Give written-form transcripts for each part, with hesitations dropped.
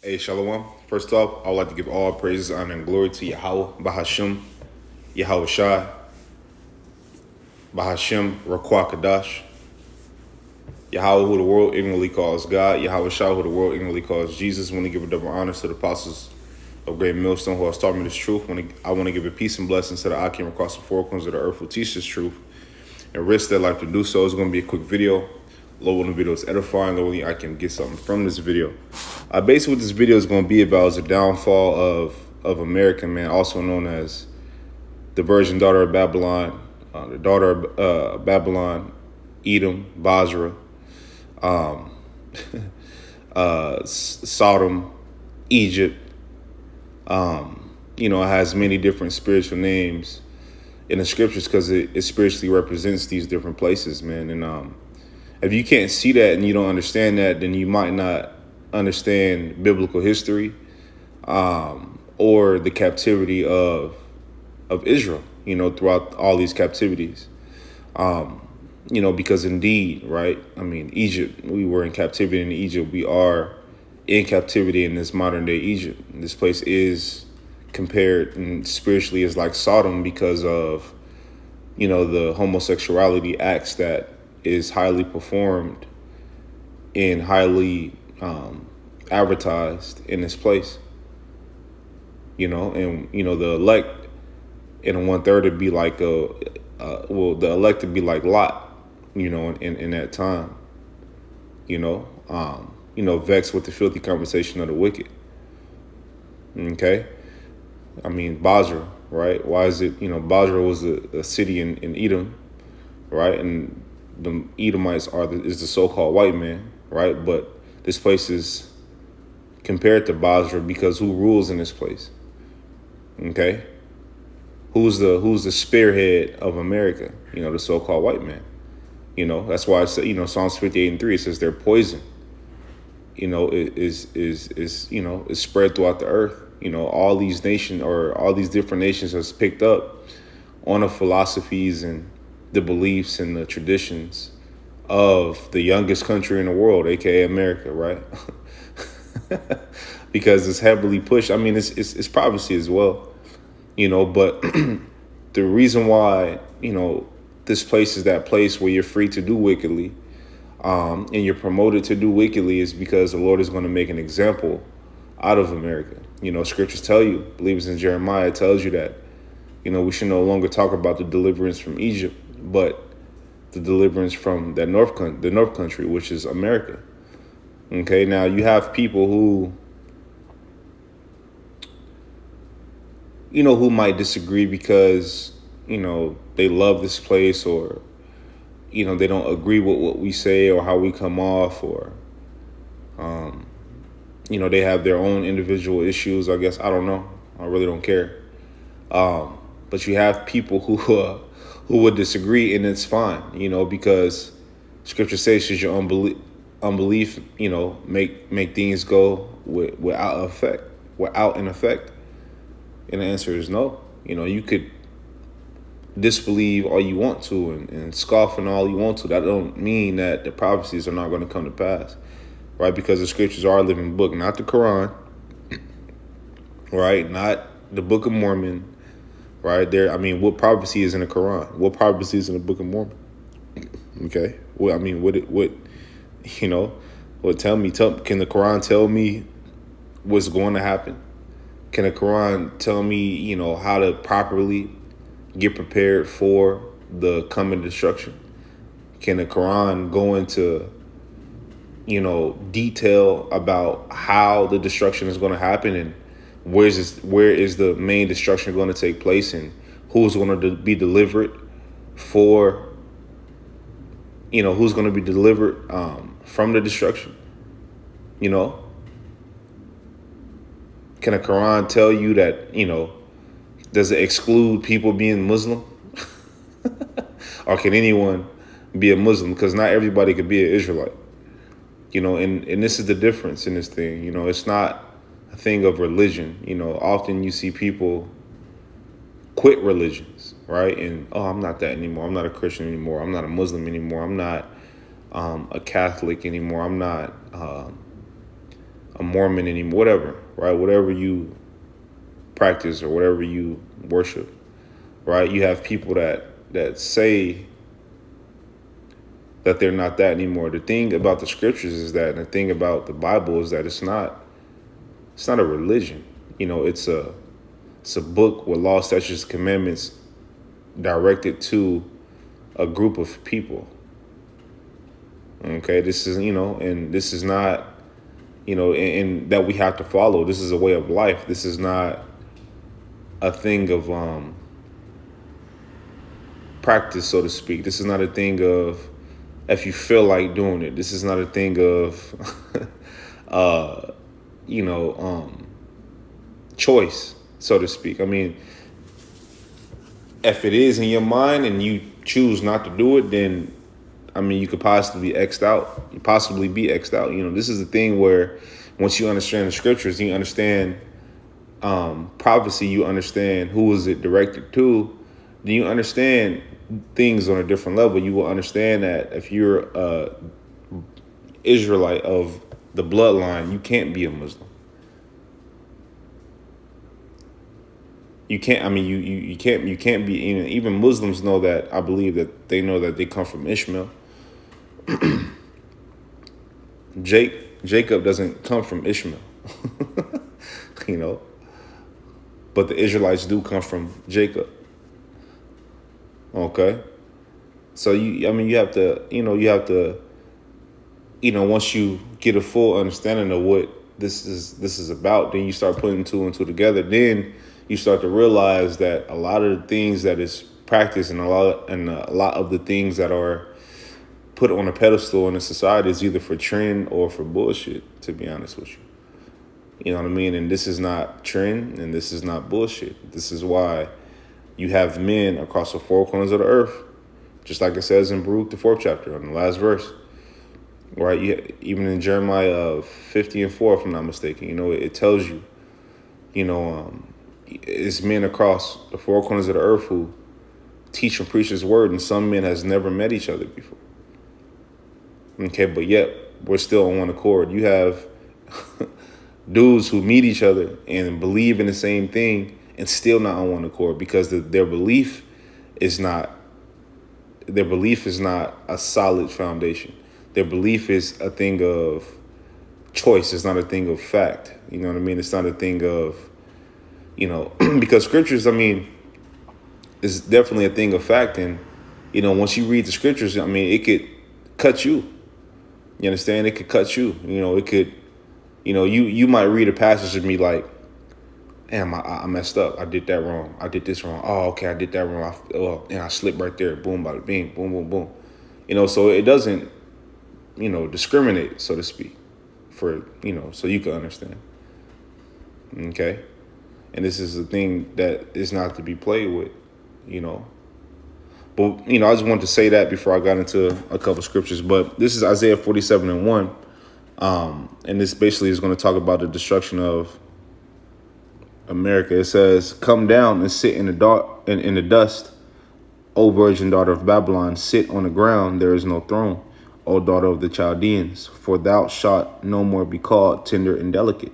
Hey, Shalom. First off, I would like to give all praises, honor, and glory to Yahweh, Bahashim, Yahweh Shai, Bahashim, Raquah Kadash, Yahweh, who the world ignorantly calls God, Yahweh Shai, who the world ignorantly calls Jesus. I want to give a double honors to the apostles of Great Millstone who have taught me this truth. I want to give a peace and blessings to the Akim across the four corners of the earth who teach this truth and risk their life to do so. It's going to be a quick video. Lord, when the video is edifying, Lord, I can get something from this video. Basically, what this video is going to be about is the downfall of America, man, also known as the virgin daughter of Babylon, the daughter of Babylon, Edom, Basra, Sodom, Egypt. It has many different spiritual names in the scriptures because it spiritually represents these different places, man. And if you can't see that and you don't understand that, then you might not understand biblical history or the captivity of Israel, throughout all these captivities. Because indeed, right, I mean, Egypt, we were in captivity in Egypt. We are in captivity in this modern day Egypt. This place is compared and spiritually is like Sodom because of, the homosexuality acts that is highly performed and highly advertised in this place. The elect in a 1/3 would be like the elect would be like Lot, in that time, vexed with the filthy conversation of the wicked. Okay. I mean, Basra, right? Why is it, Basra was a city in Edom, right? And the Edomites is the so-called white man, right? But this place is compared to Basra because who rules in this place? Okay. Who's the spearhead of America? The so-called white man. That's why I say, Psalms 58:3, it says their poison, is spread throughout the earth. All these nations or all these different nations has picked up on the philosophies and the beliefs and the traditions of the youngest country in the world, aka America, right? Because it's heavily pushed. I mean, it's prophecy as well, but the reason why, this place is that place where you're free to do wickedly, and you're promoted to do wickedly is because the Lord is going to make an example out of America. Scriptures tell you, I believe it's in Jeremiah, it tells you that, we should no longer talk about the deliverance from Egypt, but the deliverance from the North Country, which is America. Okay, now you have people who, who might disagree because, they love this place or, they don't agree with what we say or how we come off or, they have their own individual issues, I guess. I don't know. I really don't care. But you have people who would disagree, and it's fine, because Scripture says, should your unbelief, make things go without an effect? And the answer is no. You could disbelieve all you want to and scoff and all you want to. That don't mean that the prophecies are not going to come to pass, right? Because the scriptures are a living book, not the Quran, right? Not the Book of Mormon, right? What prophecy is in the Quran? What prophecy is in the Book of Mormon? Okay. Well, tell me, can the Quran tell me what's going to happen? Can the Quran tell me, how to properly get prepared for the coming destruction? Can the Quran go into, detail about how the destruction is going to happen and where is the main destruction going to take place and who's going to be delivered for, who's going to be delivered from the destruction? Can a Quran tell you that, does it exclude people being Muslim? Or can anyone be a Muslim? Because not everybody could be an Israelite. And this is the difference in this thing. It's not a thing of religion. Often you see people quit religions, right? And, I'm not that anymore. I'm not a Christian anymore. I'm not a Muslim anymore. I'm not a Catholic anymore. I'm not a Mormon anymore, whatever, right? Whatever you practice or whatever you worship, right? You have people that say that they're not that anymore. The thing about the scriptures is that, and the thing about the Bible is that it's not a religion. It's a book with law, statutes, commandments directed to a group of people. Okay, this is, and this is not, and that we have to follow. This is a way of life. This is not a thing of practice, so to speak. This is not a thing of if you feel like doing it. This is not a thing of choice, so to speak. I mean, if it is in your mind and you choose not to do it, then you could possibly be X'd out. You possibly be X'd out. This is the thing where once you understand the scriptures, you understand prophecy, you understand who is it directed to, then you understand things on a different level. You will understand that if you're a Israelite of the bloodline, you can't be a Muslim. You can't. You can't be. Even Muslims know that. I believe that they know that they come from Ishmael. Jacob doesn't come from Ishmael. But the Israelites do come from Jacob. Okay, so you have to, once you get a full understanding of what this is about, then you start putting two and two together. Then you start to realize that a lot of the things that is practiced and a lot of the things that are put on a pedestal in a society is either for trend or for bullshit, to be honest with you. You know what I mean? And this is not trend and this is not bullshit. This is why you have men across the four corners of the earth, just like it says in Baruch, the 4th chapter, on the last verse. Right? Even in Jeremiah 50 and 4, if I'm not mistaken, it tells you, it's men across the four corners of the earth who teach and preach his word, and some men has never met each other before. Okay, but yet we're still on one accord. You have dudes who meet each other and believe in the same thing and still not on one accord because their belief is not a solid foundation. Their belief is a thing of choice. It's not a thing of fact. You know what I mean? It's not a thing of, because scriptures, is definitely a thing of fact. And, once you read the scriptures, it could cut you. You understand? It could cut you. It could, you might read a passage and be like, damn, I messed up. I did that wrong. I did this wrong. Oh, okay, I did that wrong. I slipped right there. Boom, bada bing, boom, boom, boom. So it doesn't, discriminate, so to speak, for, so you can understand. Okay? And this is a thing that is not to be played with, But, I just wanted to say that before I got into a couple scriptures. But this is Isaiah 47 and 1. And this basically is going to talk about the destruction of America. It says, "Come down and sit in the dust, O virgin daughter of Babylon. Sit on the ground, there is no throne, O daughter of the Chaldeans. For thou shalt no more be called tender and delicate."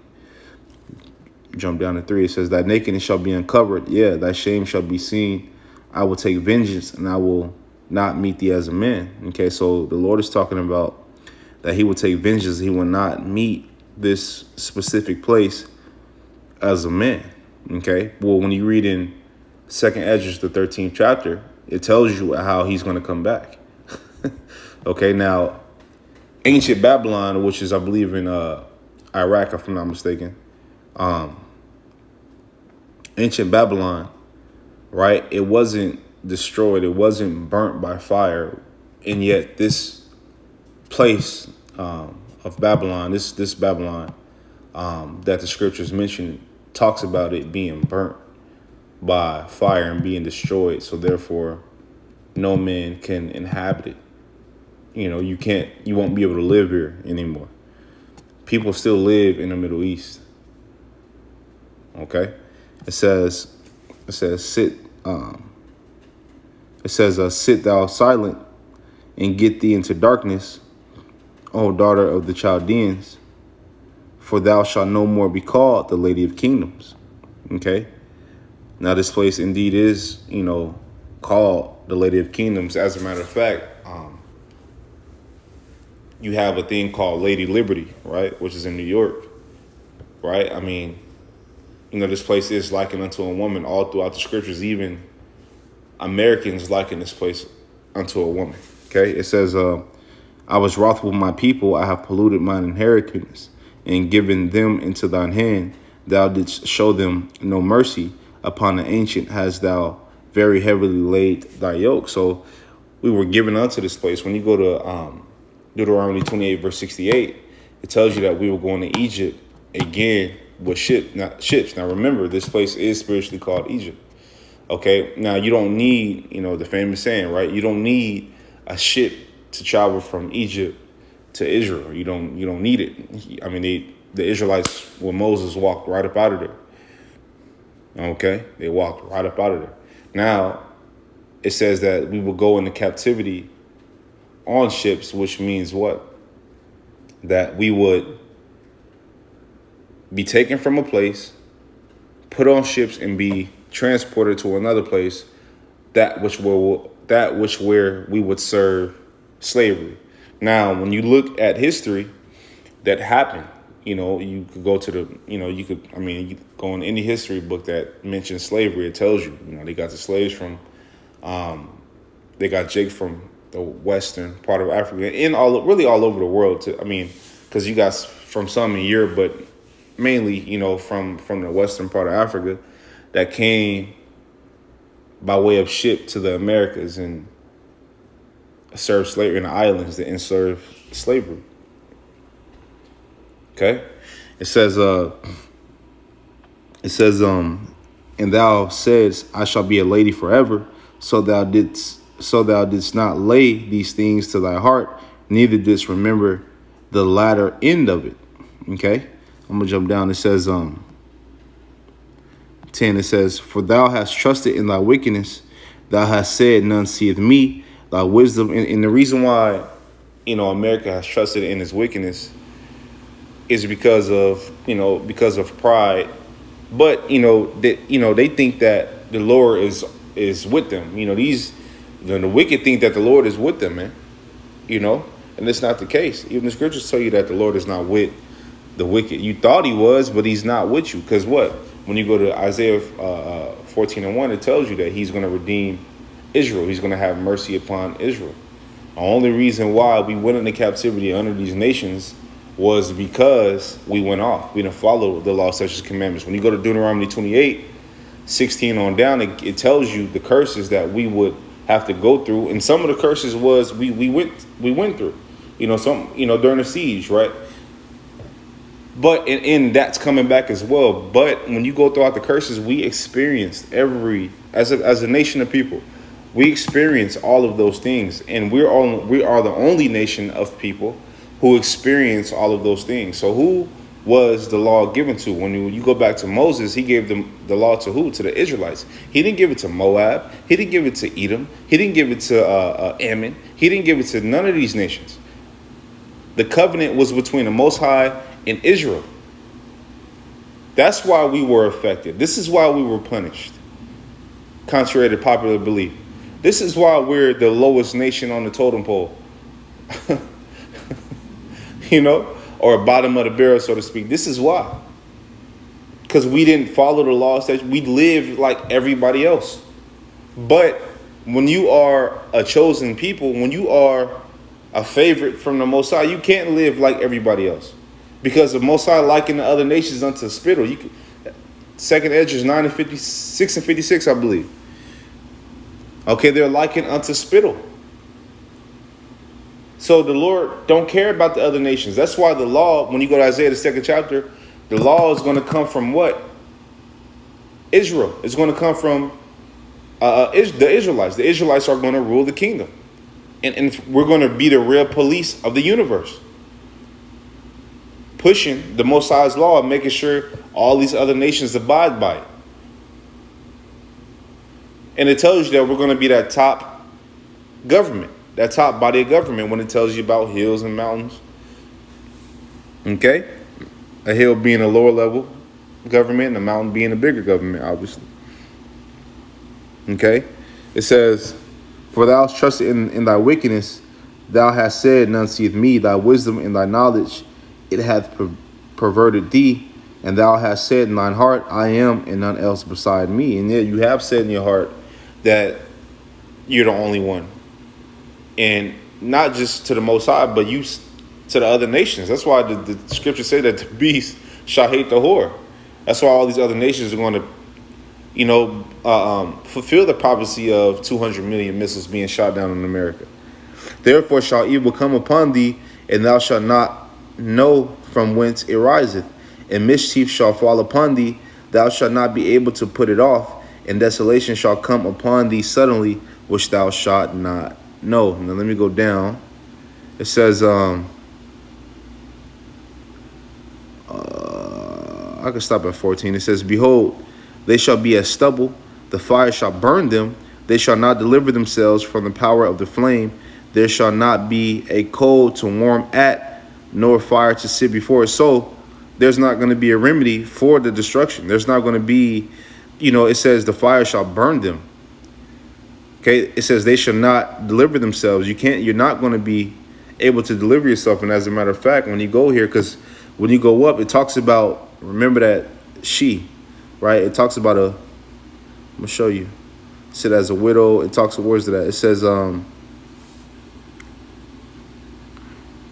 Jump down to 3. It says, "Thy nakedness shall be uncovered. Yeah, thy shame shall be seen. I will take vengeance, and I will not meet thee as a man." Okay, so the Lord is talking about that he will take vengeance. He will not meet this specific place as a man. Okay, well, when you read in 2nd Esdras, the 13th chapter, it tells you how he's going to come back. Okay, now, ancient Babylon, which is, I believe, in Iraq, if I'm not mistaken, ancient Babylon, right? It wasn't destroyed. It wasn't burnt by fire. And yet this place of Babylon, this Babylon that the scriptures mention, talks about it being burnt by fire and being destroyed. So therefore, no man can inhabit it. You won't be able to live here anymore. People still live in the Middle East. Okay? It says, sit thou silent and get thee into darkness, O daughter of the Chaldeans, for thou shalt no more be called the Lady of Kingdoms. Okay. Now this place indeed is, called the Lady of Kingdoms. As a matter of fact, you have a thing called Lady Liberty, right, which is in New York, right? I mean, this place is likened unto a woman all throughout the scriptures. Even Americans liken this place unto a woman. Okay, it says, I was wroth with my people, I have polluted mine inheritance, and given them into thine hand. Thou didst show them no mercy. Upon the ancient hast thou very heavily laid thy yoke. So we were given unto this place. When you go to Deuteronomy 28, verse 68, it tells you that we were going to Egypt again with ships. Now remember, this place is spiritually called Egypt. Okay, now you don't need, the famous saying, right? You don't need a ship to travel from Egypt to Israel. You don't need it. I mean, the Israelites, when Moses walked right up out of there. Okay, they walked right up out of there. Now, it says that we will go into captivity on ships, which means what? That we would be taken from a place, put on ships, and be transported to another place, that which where we would serve slavery. Now, when you look at history, that happened. You could go to you go in any history book that mentions slavery. It tells you, they got the slaves from, they got Jake from the western part of Africa and all over the world. Because you got from some in Europe, but mainly, from the western part of Africa that came by way of ship to the Americas and served slavery in the islands that served slavery. Okay, it says, and thou saidst, I shall be a lady forever. So thou didst not lay these things to thy heart, neither didst remember the latter end of it. Okay, I'm gonna jump down. It says, 10. It says, for thou hast trusted in thy wickedness, thou hast said, none seeth me. Thy wisdom, and the reason why, America has trusted in his wickedness is because of pride, but they think that the Lord is with them. The wicked think that the Lord is with them, man. And it's not the case. Even the scriptures tell you that the Lord is not with the wicked. You thought he was, but he's not with you. Because what? When you go to Isaiah 14:1, it tells you that he's going to redeem Israel. He's going to have mercy upon Israel. The only reason why we went into captivity under these nations was because we went off. We didn't follow the law, statutes, commandments. When you go to Deuteronomy 28:16 on down, it tells you the curses that we would have to go through. And some of the curses was we went through, during the siege, right? But and that's coming back as well. But when you go throughout the curses, we experienced as a nation of people, we experience all of those things, and we are the only nation of people who experience all of those things. So who was the law given to? When you go back to Moses, he gave them the law to who? To the Israelites. He didn't give it to Moab. He didn't give it to Edom. He didn't give it to Ammon. He didn't give it to none of these nations. The covenant was between the Most High and Israel. That's why we were affected. This is why we were punished, contrary to popular belief. This is why we're the lowest nation on the totem pole. Or bottom of the barrel, so to speak. This is why. Because we didn't follow the laws. We lived like everybody else. But when you are a chosen people, when you are a favorite from the Most High, you can't live like everybody else. Because the Most High likened the other nations unto spittle. Second Esdras 9:56 and 56, I believe. Okay, they're likened unto spittle. So the Lord don't care about the other nations. That's why the law, when you go to Isaiah, the 2nd chapter, the law is going to come from what? Israel. It's going to come from the Israelites. The Israelites are going to rule the kingdom. And we're going to be the real police of the universe. Pushing the Most High's law and making sure all these other nations abide by it. And it tells you that we're going to be that top government, that top body of government when it tells you about hills and mountains. Okay? A hill being a lower level government and a mountain being a bigger government, obviously. Okay? It says, for thou hast trusted in thy wickedness, thou hast said, none seeth me, thy wisdom and thy knowledge, it hath perverted thee, and thou hast said in thine heart, I am, and none else beside me. And yet you have said in your heart that you're the only one. And not just to the Most High, but you to the other nations. That's why the scriptures say that the beast shall hate the whore. That's why all these other nations are going to, fulfill the prophecy of 200 million missiles being shot down in America. Therefore shall evil come upon thee, and thou shalt not know from whence it riseth. And mischief shall fall upon thee, thou shalt not be able to put it off. And desolation shall come upon thee suddenly, which thou shalt not know. Now let me go down. It says, I can stop at 14. It says, behold, they shall be as stubble, the fire shall burn them, they shall not deliver themselves from the power of the flame, there shall not be a coal to warm at, nor fire to sit before it. So there's not going to be a remedy for the destruction. There's not going to be, it says the fire shall burn them. Okay, it says they shall not deliver themselves. You're not going to be able to deliver yourself. And as a matter of fact, when you go here, because when you go up, it talks about, remember that she, right? It talks about I'm going to show you. It said as a widow, it talks, where's it at? It says,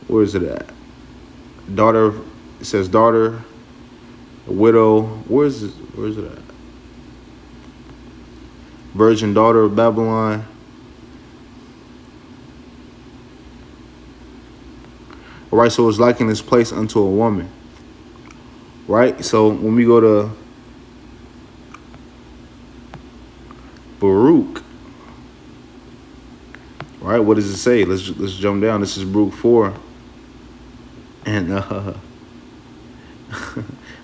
where is it at? Daughter, it says daughter, a widow, where is it at? Virgin daughter of Babylon. All right, so it's likened this place unto a woman. Right? So when we go to Baruch, right, what does it say? Let's jump down. This is Baruch 4. And matter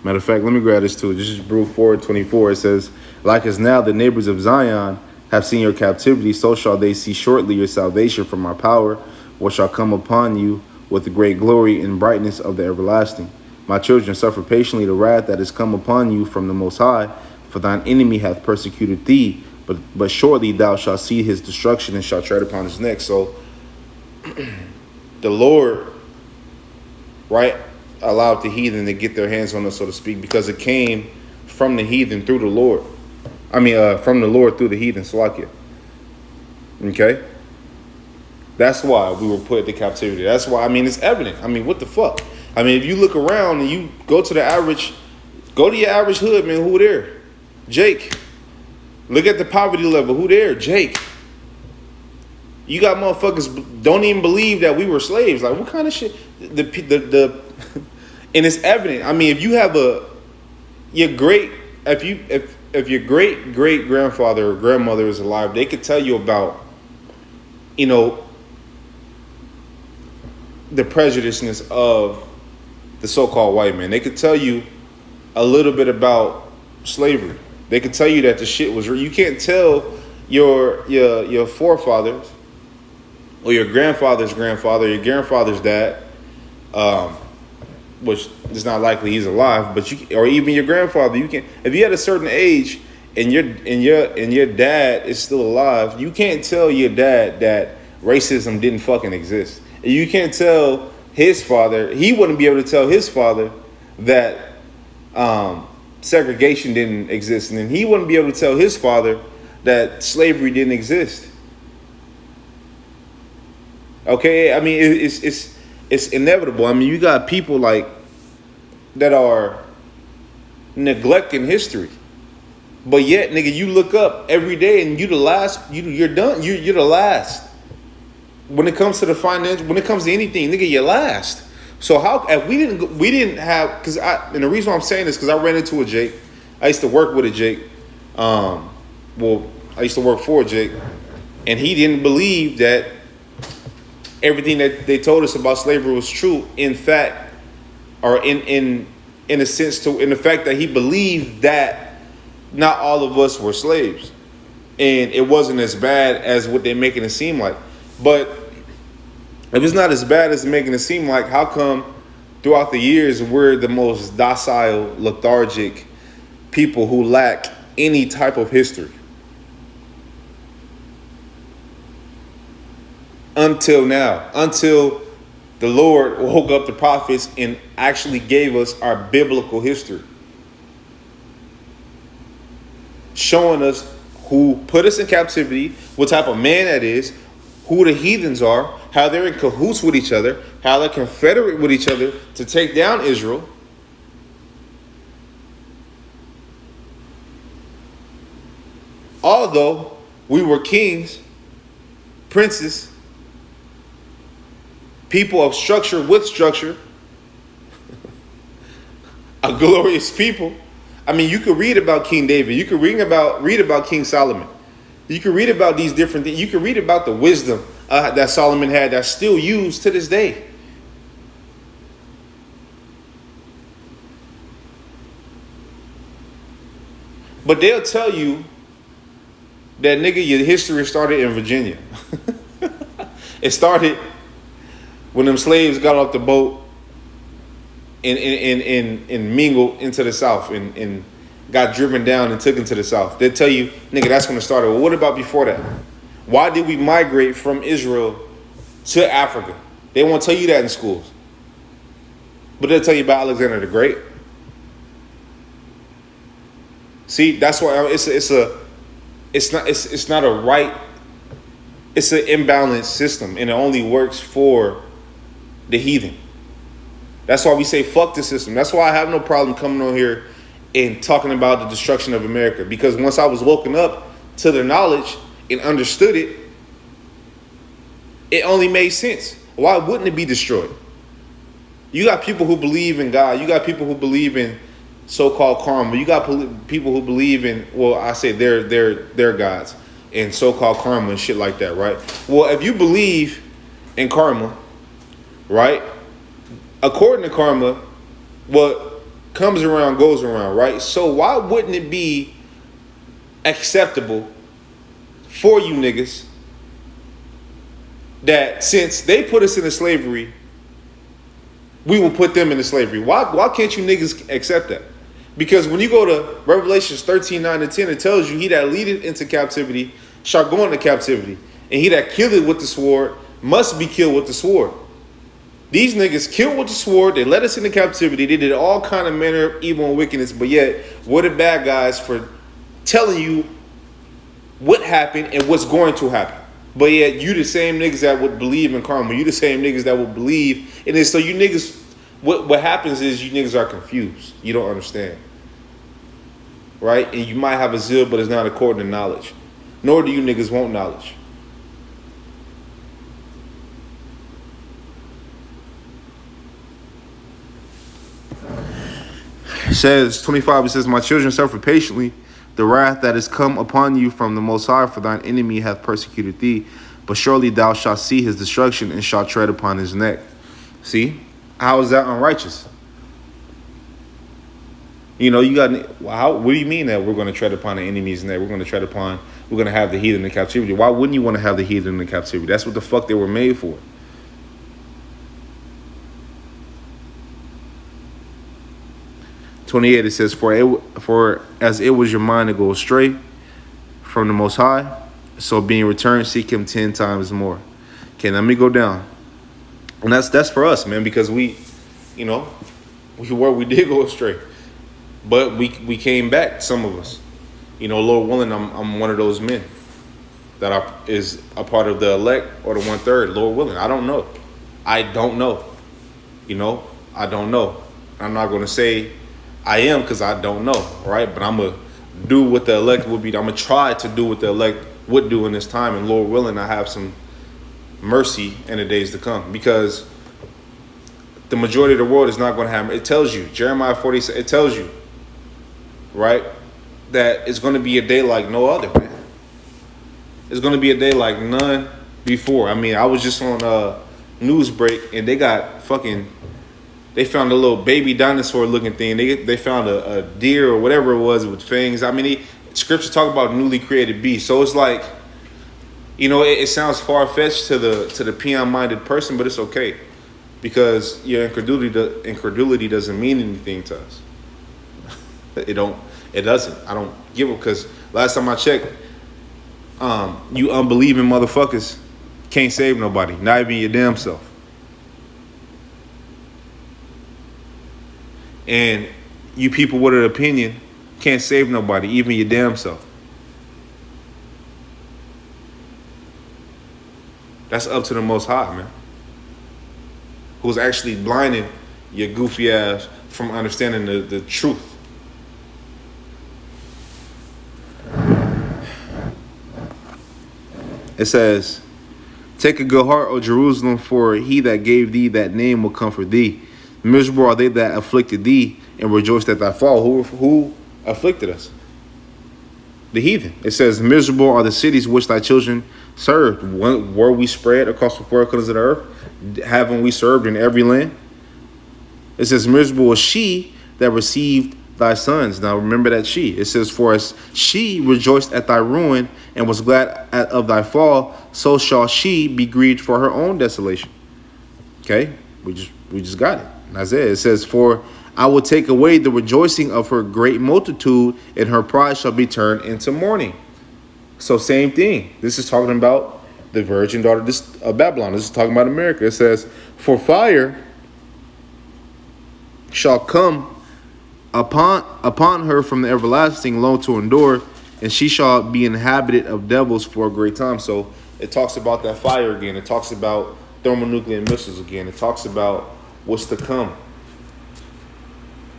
of fact, let me grab this too. This is Baruch 4:24. It says, like as now the neighbors of Zion have seen your captivity, so shall they see shortly your salvation from our power, which shall come upon you with the great glory and brightness of the everlasting. My children, suffer patiently the wrath that is come upon you from the Most High, for thine enemy hath persecuted thee, but shortly thou shalt see his destruction and shalt tread upon his neck. So the Lord, right, allowed the heathen to get their hands on us, so to speak, because it came from the heathen through the Lord. From the Lord through the heathen, Salakia. Okay? That's why we were put into captivity. That's why, it's evident. What the fuck? If you look around and you go to your average hood, man, who there? Jake. Look at the poverty level. Who there? Jake. You got motherfuckers don't even believe that we were slaves. Like, what kind of shit? And it's evident. If you have if your great great grandfather or grandmother is alive, they could tell you about, the prejudiceness of the so-called white man. They could tell you a little bit about slavery. They could tell you that the shit was real. You can't tell your forefathers or your grandfather's grandfather, your grandfather's dad, which is not likely he's alive, but or even your grandfather. You can, if you had a certain age and your dad is still alive, you can't tell your dad that racism didn't fucking exist. And you can't tell his father, he wouldn't be able to tell his father that segregation didn't exist, and then he wouldn't be able to tell his father that slavery didn't exist. Okay, it's inevitable. You got people like that are neglecting history, but yet, nigga, you look up every day and you're the last. You're done. You're the last. When it comes to the finance, when it comes to anything, nigga, you're last. So how if we didn't have, and the reason why I'm saying this because I ran into a Jake. I used to work with a Jake. I used to work for a Jake, and he didn't believe that everything that they told us about slavery was true. In fact, or in a sense, in the fact that he believed that not all of us were slaves, and it wasn't as bad as what they're making it seem like. But if it's not as bad as making it seem like, how come throughout the years, we're the most docile, lethargic people who lack any type of history. Until now, until the Lord woke up the prophets and actually gave us our biblical history, showing us who put us in captivity, what type of man that is, who the heathens are, how they're in cahoots with each other, how they're confederate with each other to take down Israel. Although we were kings, princes, people of structure with structure, a glorious people. I mean, you could read about King David. You could read about King Solomon. You could read about these different things. You could read about the wisdom that Solomon had that's still used to this day. But they'll tell you that, nigga, your history started in Virginia. It started when them slaves got off the boat and mingled into the South and got driven down and took into the South. They'll tell you, nigga, that's when it started. Well, what about before that? Why did we migrate from Israel to Africa? They won't tell you that in schools. But they'll tell you about Alexander the Great. See, that's why it's not a right, it's an imbalanced system, and it only works for the heathen. That's why we say fuck the system. That's why I have no problem coming on here and talking about the destruction of America, because once I was woken up to the knowledge and understood it, it only made sense. Why wouldn't it be destroyed? You got people who believe in God. You got people who believe in so-called karma. You got people who believe in, well, I say they're gods and so-called karma and shit like that, right? Well, if you believe in karma, right? According to karma, what comes around goes around, right? So why wouldn't it be acceptable for you niggas that since they put us into slavery, we will put them into slavery? Why can't you niggas accept that? Because when you go to Revelations 13:9-10, it tells you he that leadeth into captivity shall go into captivity, and he that killeth with the sword must be killed with the sword. These niggas killed with the sword. They led us into captivity. They did all kind of manner of evil and wickedness, but yet we're the bad guys for telling you what happened and what's going to happen. But yet you the same niggas that would believe in karma. You the same niggas that would believe in it. So you niggas, what happens is you niggas are confused. You don't understand. Right? And you might have a zeal, but it's not according to knowledge. Nor do you niggas want knowledge. It says, 25, it says, my children suffer patiently the wrath that is come upon you from the Most High, for thine enemy hath persecuted thee. But surely thou shalt see his destruction and shalt tread upon his neck. See? How is that unrighteous? You know, you got, what do you mean that we're going to tread upon the enemy's neck? We're going to have the heathen in captivity. Why wouldn't you want to have the heathen in captivity? That's what the fuck they were made for. (28) It says, for as it was your mind to go astray from the Most High, so being returned, seek him 10 times more. Okay, let me go down. And that's for us, man, because we did go astray. But we came back, some of us. You know, Lord willing, I'm one of those men that is a part of the elect or the 1/3. Lord willing, I don't know. You know, I don't know. I'm not going to say I am, because I don't know, right? But I'm going to do what the elect would be. I'm going to try to do what the elect would do in this time. And Lord willing, I have some mercy in the days to come, because the majority of the world is not going to have. It tells you, Jeremiah 40, it tells you, right, that it's going to be a day like no other, man. It's going to be a day like none before. I mean, I was just on a news break, and they found a little baby dinosaur looking thing. They found a deer or whatever it was with fangs. I mean, scripture talk about newly created beasts. So it's like, you know, it sounds far-fetched to the peon-minded person, but it's okay. because your incredulity doesn't mean anything to us. It doesn't. I don't give it, because last time I checked, you unbelieving motherfuckers can't save nobody, not even your damn self. And you people with an opinion can't save nobody, even your damn self. That's up to the Most High, man, who's actually blinding your goofy ass from understanding the truth. It says, take a good heart, O Jerusalem, for he that gave thee that name will comfort thee. Miserable are they that afflicted thee, and rejoiced at thy fall. Who afflicted us? The heathen. It says, miserable are the cities which thy children served. Were we spread across the four corners of the earth? Haven't we served in every land? It says, miserable was she that received thy sons. Now remember that she. It says, for as she rejoiced at thy ruin and was glad of thy fall, so shall she be grieved for her own desolation. Okay, we just got it. Isaiah. It says, for I will take away the rejoicing of her great multitude, and her pride shall be turned into mourning. So same thing. This is talking about the virgin daughter of Babylon. This is talking about America. It says, for fire shall come upon her from the everlasting, long to endure, and she shall be inhabited of devils for a great time. So it talks about that fire again. It talks about thermonuclear missiles again. It talks about what's to come.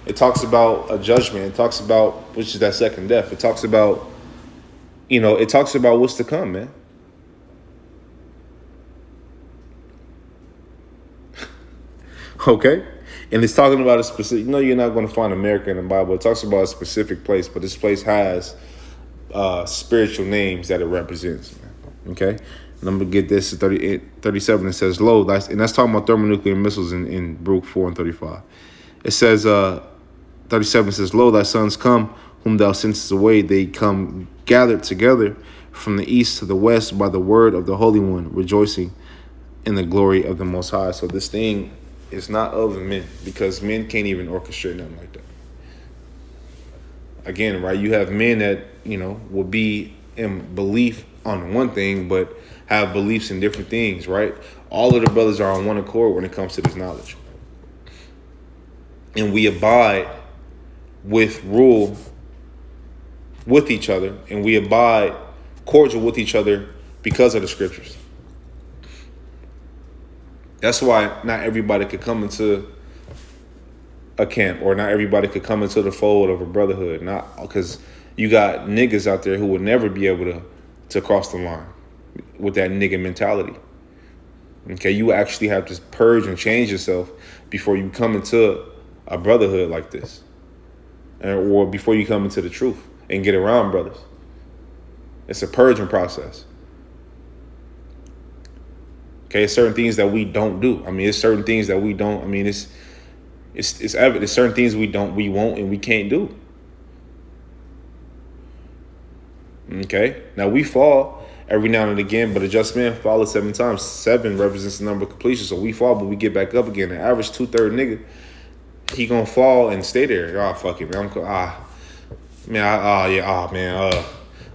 It talks about a judgment. It talks about, which is that second death. It talks about, it talks about what's to come, man. Okay? And it's talking about a specific, you're not going to find America in the Bible. It talks about a specific place, but this place has spiritual names that it represents. Okay? And I'm going to get this at 37. It says, lo, and that's talking about thermonuclear missiles in Baruch 4 and 35. It says, 37 says, lo, thy sons come, whom thou sentest away. They come gathered together from the east to the west by the word of the Holy One, rejoicing in the glory of the Most High. So this thing is not of men, because men can't even orchestrate nothing like that. Again, right, you have men that, will be in belief on one thing, but have beliefs in different things, right? All of the brothers are on one accord when it comes to this knowledge. And we abide with rule with each other, and we abide cordial with each other because of the scriptures. That's why not everybody could come into a camp, or not everybody could come into the fold of a brotherhood. Not because you got niggas out there who would never be able to cross the line with that nigga mentality. Okay, you actually have to purge and change yourself before you come into a brotherhood like this, or before you come into the truth and get around brothers. It's a purging process. Okay, it's certain things that we don't do. I mean, it's certain things that we don't. I mean, it's evident. It's certain things we won't, and we can't do. Okay, now we fall every now and again, but a just man falleth 7 times. 7 represents the number of completion. So we fall, but we get back up again. The average 2/3 nigga, he gonna fall and stay there. Oh, fuck it, man.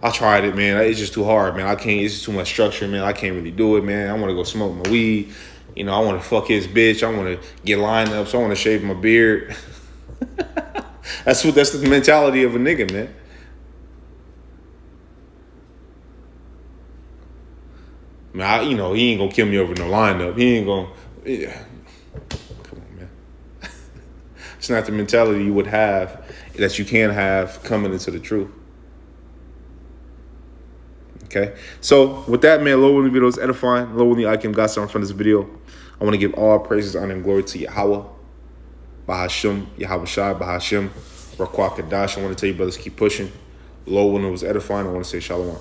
I tried it, man. It's just too hard, man. I can't. It's just too much structure, man. I can't really do it, man. I want to go smoke my weed. I want to fuck his bitch. I want to get lined up. So I want to shave my beard. That's the mentality of a nigga, man. Man, he ain't gonna kill me over no lineup. He ain't gonna. Yeah. Come on, man. It's not the mentality you would have, that you can have coming into the truth. Okay, so with that, man, Lord willing, the video is edifying. Lord willing, I can got something from this video. I want to give all praises, honor, and glory to Yahweh, Bahashim, Yahweh Shai, Bahashim, Rakwah Kadash. I want to tell you, brothers, keep pushing. Lord willing, it was edifying. I want to say shalom.